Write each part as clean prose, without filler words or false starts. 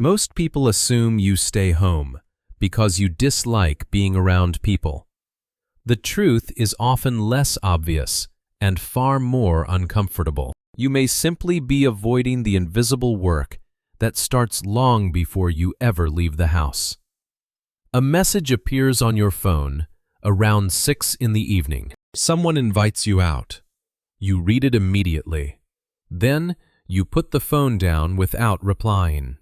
Most people assume you stay home because you dislike being around people. The truth is often less obvious and far more uncomfortable. You may simply be avoiding the invisible work that starts long before you ever leave the house. A message appears on your phone around 6 in the evening. Someone invites you out. You read it immediately. Then you put the phone down without replying.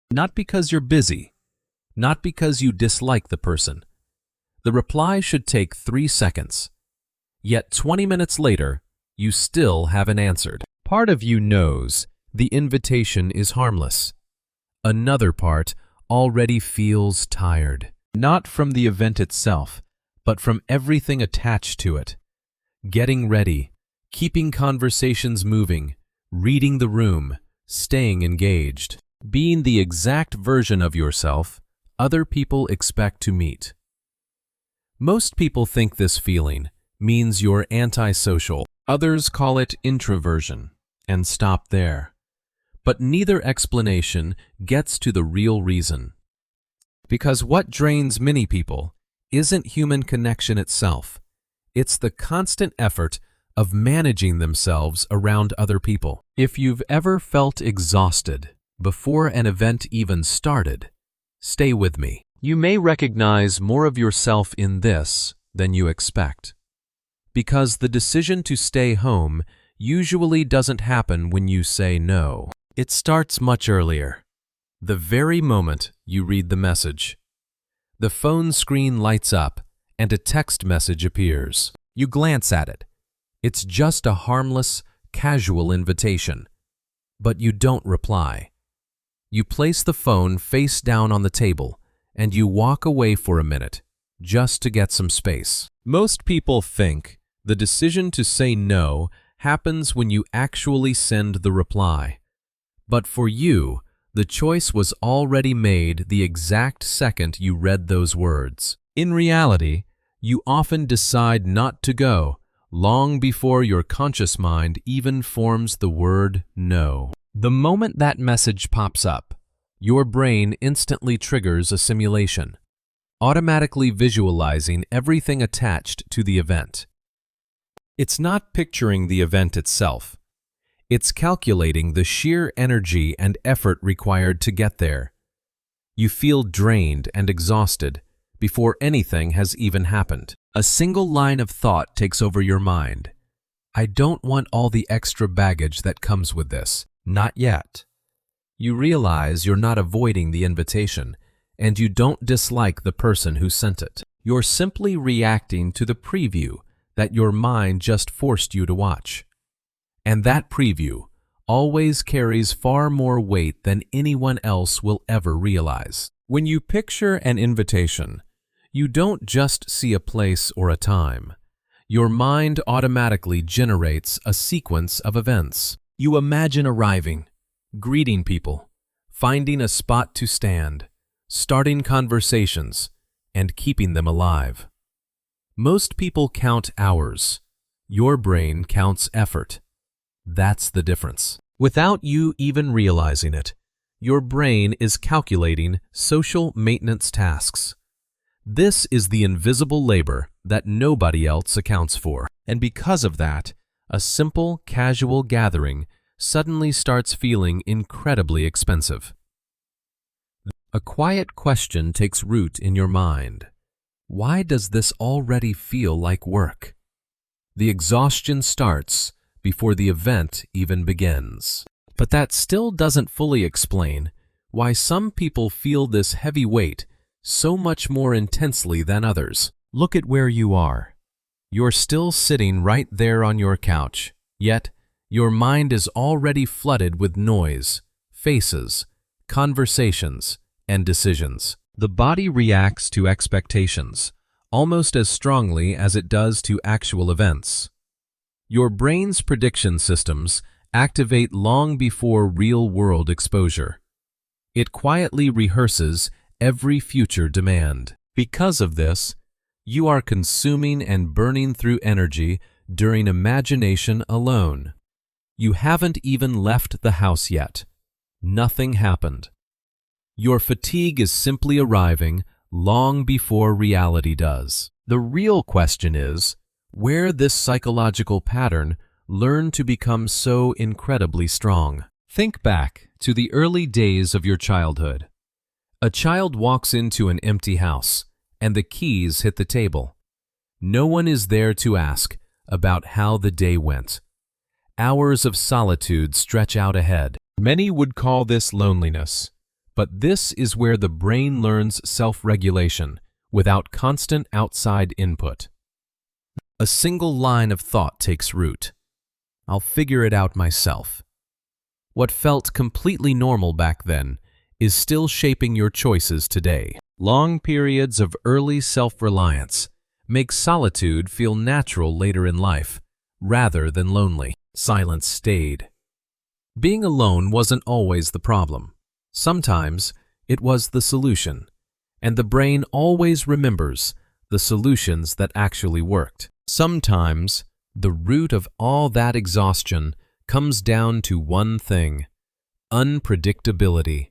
Not because you're busy, not because you dislike the person. The reply should take 3 seconds. Yet 20 minutes later, you still haven't answered. Part of you knows the invitation is harmless. Another part already feels tired. Not from the event itself, but from everything attached to it. Getting ready, keeping conversations moving, reading the room, staying engaged, being the exact version of yourself other people expect to meet. Most people think this feeling means you're antisocial. Others call it introversion and stop there. But neither explanation gets to the real reason. Because what drains many people isn't human connection itself. It's the constant effort of managing themselves around other people. If you've ever felt exhausted before an event even started, stay with me. You may recognize more of yourself in this than you expect. Because the decision to stay home usually doesn't happen when you say no. It starts much earlier. The very moment you read the message. The phone screen lights up and a text message appears. You glance at it. It's just a harmless, casual invitation. But you don't reply. You place the phone face down on the table and you walk away for a minute, just to get some space. Most people think the decision to say no happens when you actually send the reply. But for you, the choice was already made the exact second you read those words. In reality, you often decide not to go long before your conscious mind even forms the word no. The moment that message pops up, your brain instantly triggers a simulation, automatically visualizing everything attached to the event. It's not picturing the event itself. It's calculating the sheer energy and effort required to get there. You feel drained and exhausted before anything has even happened. A single line of thought takes over your mind. I don't want all the extra baggage that comes with this. Not yet. You realize you're not avoiding the invitation, and you don't dislike the person who sent it. You're simply reacting to the preview that your mind just forced you to watch. And that preview always carries far more weight than anyone else will ever realize. When you picture an invitation, you don't just see a place or a time. Your mind automatically generates a sequence of events. You imagine arriving, greeting people, finding a spot to stand, starting conversations, and keeping them alive. Most people count hours. Your brain counts effort. That's the difference. Without you even realizing it, your brain is calculating social maintenance tasks. This is the invisible labor that nobody else accounts for. And because of that, a simple, casual gathering suddenly starts feeling incredibly expensive. A quiet question takes root in your mind. Why does this already feel like work? The exhaustion starts before the event even begins. But that still doesn't fully explain why some people feel this heavy weight so much more intensely than others. Look at where you are. You're still sitting right there on your couch, yet your mind is already flooded with noise, faces, conversations, and decisions. The body reacts to expectations almost as strongly as it does to actual events. Your brain's prediction systems activate long before real-world exposure. It quietly rehearses every future demand. Because of this, you are consuming and burning through energy during imagination alone. You haven't even left the house yet, Nothing happened. Your fatigue is simply arriving long before reality does. The real question is, where this psychological pattern learned to become so incredibly strong. Think back to the early days of your childhood. A child walks into an empty house, and the keys hit the table. No one is there to ask about how the day went. Hours of solitude stretch out ahead. Many would call this loneliness, but this is where the brain learns self-regulation without constant outside input. A single line of thought takes root. I'll figure it out myself. What felt completely normal back then is still shaping your choices today. Long periods of early self-reliance make solitude feel natural later in life, rather than lonely. Silence stayed. Being alone wasn't always the problem. Sometimes it was the solution, and the brain always remembers the solutions that actually worked. Sometimes the root of all that exhaustion comes down to one thing: unpredictability.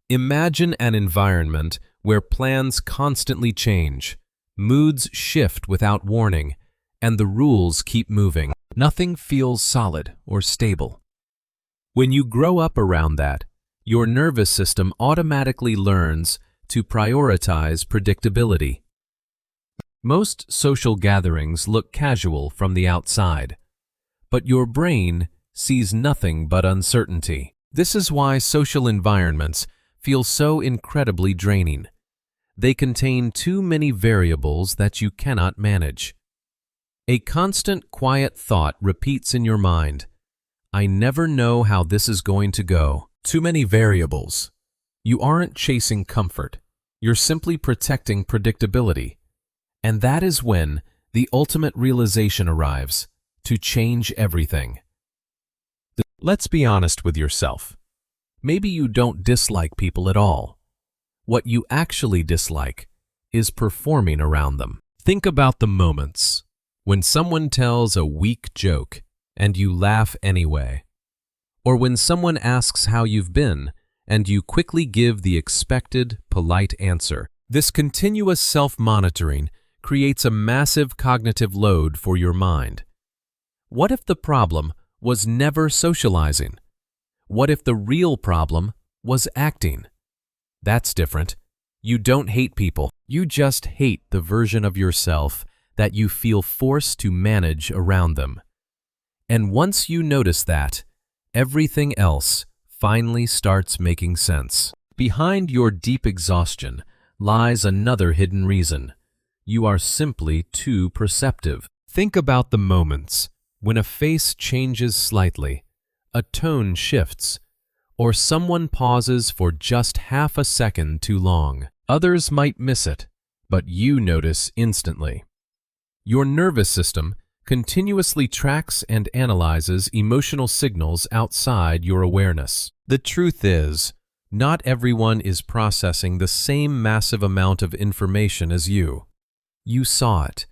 Imagine an environment where plans constantly change, moods shift without warning, and the rules keep moving. Nothing feels solid or stable. When you grow up around that, your nervous system automatically learns to prioritize predictability. Most social gatherings look casual from the outside, but your brain sees nothing but uncertainty. This is why social environments feel so incredibly draining. They contain too many variables that you cannot manage. A constant quiet thought repeats in your mind: I never know how this is going to go. Too many variables. You aren't chasing comfort. You're simply protecting predictability. And that is when the ultimate realization arrives: to change everything. Let's be honest with yourself. Maybe you don't dislike people at all. What you actually dislike is performing around them. Think about the moments when someone tells a weak joke and you laugh anyway, or when someone asks how you've been and you quickly give the expected, polite answer. This continuous self-monitoring creates a massive cognitive load for your mind. What if the problem was never socializing? What if the real problem was acting? That's different. You don't hate people. You just hate the version of yourself that you feel forced to manage around them. And once you notice that, everything else finally starts making sense. Behind your deep exhaustion lies another hidden reason. You are simply too perceptive. Think about the moments when a face changes slightly, a tone shifts, or someone pauses for just half a second too long. Others might miss it, but you notice instantly. Your nervous system continuously tracks and analyzes emotional signals outside your awareness. The truth is, not everyone is processing the same massive amount of information as you. You saw it.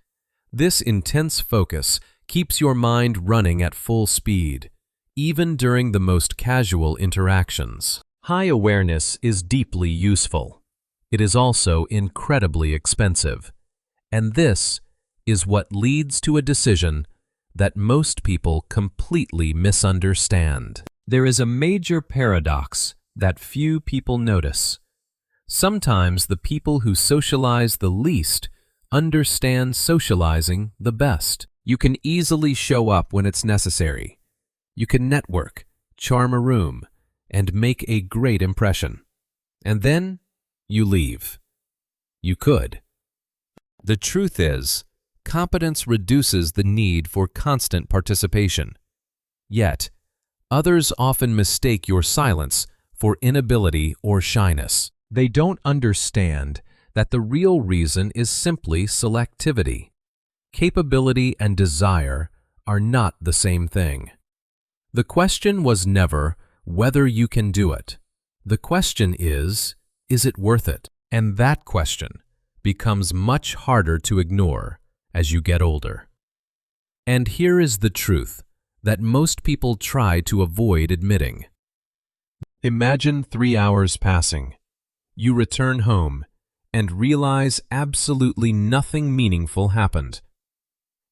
This intense focus keeps your mind running at full speed, even during the most casual interactions. High awareness is deeply useful. It is also incredibly expensive. And this is what leads to a decision that most people completely misunderstand. There is a major paradox that few people notice. Sometimes the people who socialize the least understand socializing the best. You can easily show up when it's necessary. You can network, charm a room, and make a great impression. And then you leave. You could. The truth is, competence reduces the need for constant participation. Yet, others often mistake your silence for inability or shyness. They don't understand that the real reason is simply selectivity. Capability and desire are not the same thing. The question was never whether you can do it. The question is it worth it? And that question becomes much harder to ignore as you get older. And here is the truth that most people try to avoid admitting. Imagine 3 hours passing. You return home and realize absolutely nothing meaningful happened.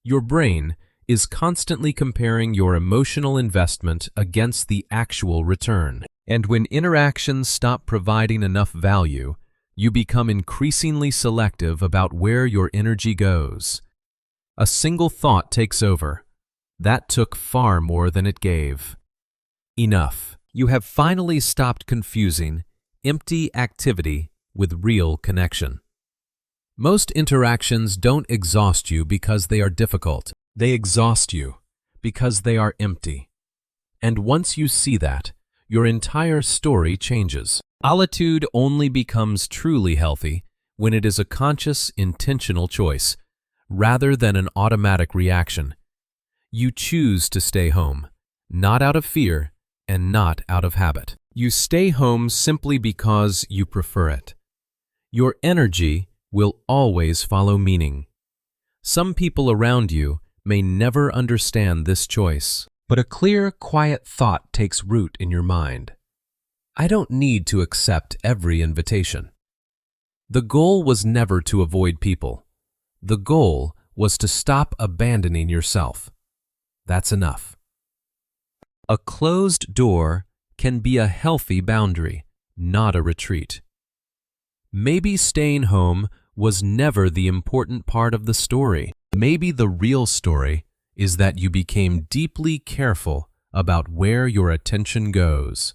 Your brain is constantly comparing your emotional investment against the actual return. And when interactions stop providing enough value, you become increasingly selective about where your energy goes. A single thought takes over. That took far more than it gave. Enough. You have finally stopped confusing empty activity with real connection. Most interactions don't exhaust you because they are difficult. They exhaust you because they are empty. And once you see that, your entire story changes. Solitude only becomes truly healthy when it is a conscious, intentional choice, rather than an automatic reaction. You choose to stay home, not out of fear and not out of habit. You stay home simply because you prefer it. Your energy will always follow meaning. Some people around you may never understand this choice, but a clear, quiet thought takes root in your mind. I don't need to accept every invitation. The goal was never to avoid people. The goal was to stop abandoning yourself. That's enough. A closed door can be a healthy boundary, not a retreat. Maybe staying home was never the important part of the story. Maybe the real story is that you became deeply careful about where your attention goes.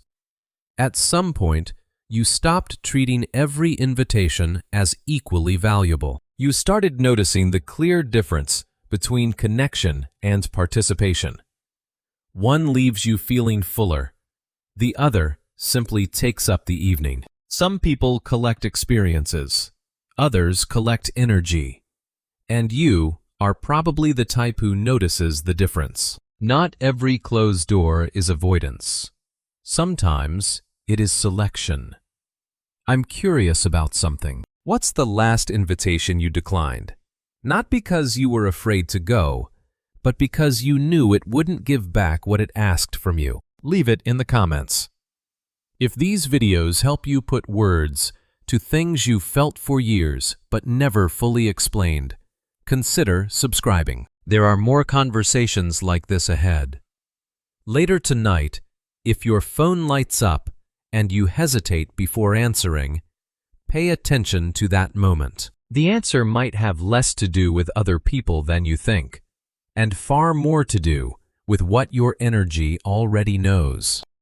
At some point, you stopped treating every invitation as equally valuable. You started noticing the clear difference between connection and participation. One leaves you feeling fuller. The other simply takes up the evening. Some people collect experiences. Others collect energy. And you are probably the type who notices the difference. Not every closed door is avoidance. Sometimes it is selection. I'm curious about something. What's the last invitation you declined? Not because you were afraid to go, but because you knew it wouldn't give back what it asked from you. Leave it in the comments. If these videos help you put words to things you felt for years but never fully explained, consider subscribing. There are more conversations like this ahead. Later tonight, if your phone lights up and you hesitate before answering, pay attention to that moment. The answer might have less to do with other people than you think, and far more to do with what your energy already knows.